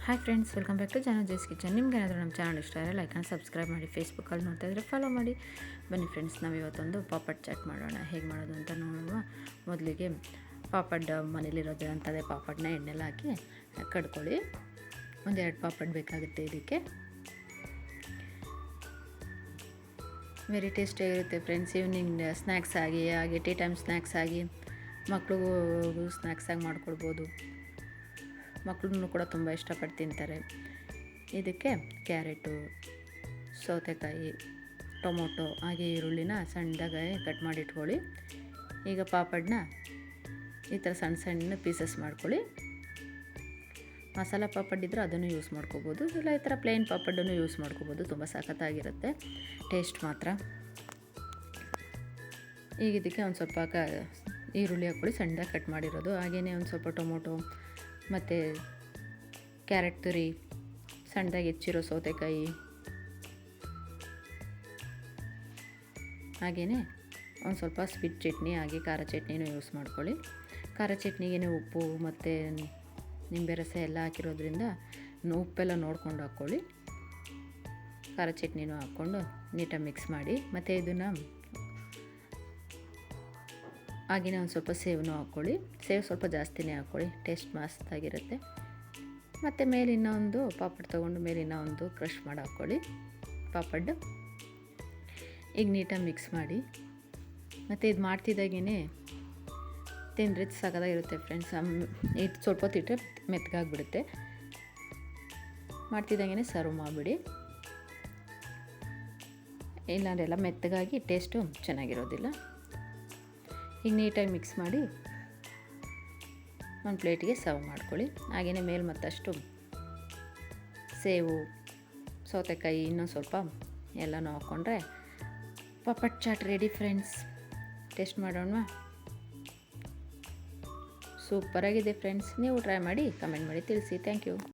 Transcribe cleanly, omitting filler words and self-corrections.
Hi friends, welcome back to ಜಾನೋಜೀಸ್ kitchen. ನಿಮ್ಗೆ ಏನಾದರೂ ನಮ್ಮ ಚಾನಲ್ ಇಷ್ಟ ಆದರೆ ಲೈಕ್ ಆ್ಯಂಡ್ ಸಬ್ಸ್ಕ್ರೈಬ್ ಮಾಡಿ. ಫೇಸ್ಬುಕ್ಕಲ್ಲಿ ನೋಡ್ತಾ ಇದ್ದರೆ ಫಾಲೋ ಮಾಡಿ. ಬನ್ನಿ ಫ್ರೆಂಡ್ಸ್, ನಾವು ಇವತ್ತೊಂದು ಪಾಪಡ್ ಚಾಟ್ ಮಾಡೋಣ. ಹೇಗೆ ಮಾಡೋದು ಅಂತ ನೋಡುವ. ಮೊದಲಿಗೆ ಪಾಪಡ್ ಮನೇಲಿರೋದು ಅಂಥದ್ದೇ ಪಾಪಡ್ನ ಎಣ್ಣೆಲ್ಲ ಹಾಕಿ ಕಡ್ಕೊಳ್ಳಿ. ಒಂದೆರಡು ಪಾಪಡ್ ಬೇಕಾಗುತ್ತೆ ಇದಕ್ಕೆ. ವೆರಿ ಟೇಸ್ಟಿಯಾಗಿರುತ್ತೆ ಫ್ರೆಂಡ್ಸ್. ಈವ್ನಿಂಗ್ ಸ್ನ್ಯಾಕ್ಸ್ ಆಗಿ, ಹಾಗೆ ಟೀ ಟೈಮ್ ಸ್ನ್ಯಾಕ್ಸ್ ಆಗಿ, ಮಕ್ಳಿಗೂ ಸ್ನ್ಯಾಕ್ಸ್ ಆಗಿ ಮಾಡ್ಕೊಳ್ಬೋದು. ಮಕ್ಕಳನ್ನು ಕೂಡ ತುಂಬ ಇಷ್ಟಪಟ್ಟು ತಿಂತಾರೆ. ಇದಕ್ಕೆ ಕ್ಯಾರೆಟು, ಸೌತೆಕಾಯಿ, ಟೊಮೊಟೊ ಹಾಗೆ ಈರುಳ್ಳಿನ ಸಣ್ಣದಾಗಿ ಕಟ್ ಮಾಡಿ ಇಟ್ಕೊಳ್ಳಿ. ಈಗ ಪಾಪಡನ್ನ ಈ ಥರ ಸಣ್ಣ ಸಣ್ಣ ಪೀಸಸ್ ಮಾಡ್ಕೊಳ್ಳಿ. ಮಸಾಲ ಪಾಪಡ್ ಇದ್ದರೆ ಅದನ್ನು ಯೂಸ್ ಮಾಡ್ಕೋಬೋದು, ಇಲ್ಲ ಈ ಥರ ಪ್ಲೇನ್ ಪಾಪಡನ್ನು ಯೂಸ್ ಮಾಡ್ಕೋಬೋದು. ತುಂಬ ಸಖತ್ತಾಗಿರುತ್ತೆ ಟೇಸ್ಟ್ ಮಾತ್ರ. ಈಗ ಇದಕ್ಕೆ ಒಂದು ಸ್ವಲ್ಪ ಈರುಳ್ಳಿ ಹಾಕ್ಕೊಳ್ಳಿ, ಸಣ್ಣದಾಗಿ ಕಟ್ ಮಾಡಿರೋದು. ಹಾಗೆಯೇ ಒಂದು ಸ್ವಲ್ಪ ಟೊಮೊಟೊ ಮತ್ತು ಕ್ಯಾರೆಟ್ ತುರಿ, ಸಣ್ಣದಾಗಿ ಹೆಚ್ಚಿರೋ ಸೌತೆಕಾಯಿ, ಹಾಗೆಯೇ ಒಂದು ಸ್ವಲ್ಪ ಸ್ವೀಟ್ ಚಟ್ನಿ ಹಾಗೆ ಖಾರ ಚಟ್ನಿನೂ ಯೂಸ್ ಮಾಡ್ಕೊಳ್ಳಿ. ಖಾರ ಚಟ್ನಿಗೆ ಉಪ್ಪು ಮತ್ತು ನಿಂಬೆ ರಸ ಎಲ್ಲ ಹಾಕಿರೋದ್ರಿಂದ ಉಪ್ಪೆಲ್ಲ ನೋಡ್ಕೊಂಡು ಹಾಕ್ಕೊಳ್ಳಿ. ಖಾರ ಚಟ್ನಿನೂ ಹಾಕ್ಕೊಂಡು ನೀಟಾಗಿ ಮಿಕ್ಸ್ ಮಾಡಿ. ಮತ್ತು ಇದನ್ನು ಹಾಗೆಯೇ ಒಂದು ಸ್ವಲ್ಪ ಸೇವನ್ನೂ ಹಾಕ್ಕೊಳ್ಳಿ. ಸೇವು ಸ್ವಲ್ಪ ಜಾಸ್ತಿನೇ ಹಾಕ್ಕೊಳ್ಳಿ, ಟೇಸ್ಟ್ ಮಸ್ತಾಗಿರುತ್ತೆ. ಮತ್ತು ಮೇಲೆ ಇನ್ನೊಂದು ಪಾಪಡ್ ತೊಗೊಂಡು ಮೇಲೆ ಇನ್ನೊಂದು ಕ್ರಷ್ ಮಾಡಿ ಹಾಕ್ಕೊಳ್ಳಿ ಪಾಪಡ್. ಈಗ ನೀಟಾಗಿ ಮಿಕ್ಸ್ ಮಾಡಿ. ಮತ್ತು ಇದು ಮಾಡ್ತಿದ್ದಾಗೇ ತಿಂದರೆ ಸಖತ್ತಾಗಿರುತ್ತೆ ಫ್ರೆಂಡ್ಸ್. ಇದು ಸ್ವಲ್ಪ ಹೊತ್ತಿಟ್ಟರೆ ಮೆತ್ತಗಾಗ್ಬಿಡುತ್ತೆ. ಮಾಡ್ತಿದ್ದಾಗೇ ಸರ್ವ್ ಮಾಡಿಬಿಡಿ, ಇಲ್ಲಾಂದ್ರೆ ಮೆತ್ತಗಾಗಿ ಟೇಸ್ಟು ಚೆನ್ನಾಗಿರೋದಿಲ್ಲ. ಈಗ ನೀಟಾಗಿ ಮಿಕ್ಸ್ ಮಾಡಿ ಒಂದು ಪ್ಲೇಟಿಗೆ ಸರ್ವ್ ಮಾಡ್ಕೊಳ್ಳಿ. ಹಾಗೆಯೇ ಮೇಲೆ ಮತ್ತಷ್ಟು ಸೇವು, ಸೌತೆಕಾಯಿ ಇನ್ನೊಂದು ಸ್ವಲ್ಪ ಎಲ್ಲನೂ ಹಾಕ್ಕೊಂಡ್ರೆ papad chaat ready friends. Taste ಮಾಡೋಣ. ಸೂಪರಾಗಿದೆ ಫ್ರೆಂಡ್ಸ್. ನೀವು ಟ್ರೈ ಮಾಡಿ ಕಮೆಂಟ್ ಮಾಡಿ ತಿಳಿಸಿ. Thank you.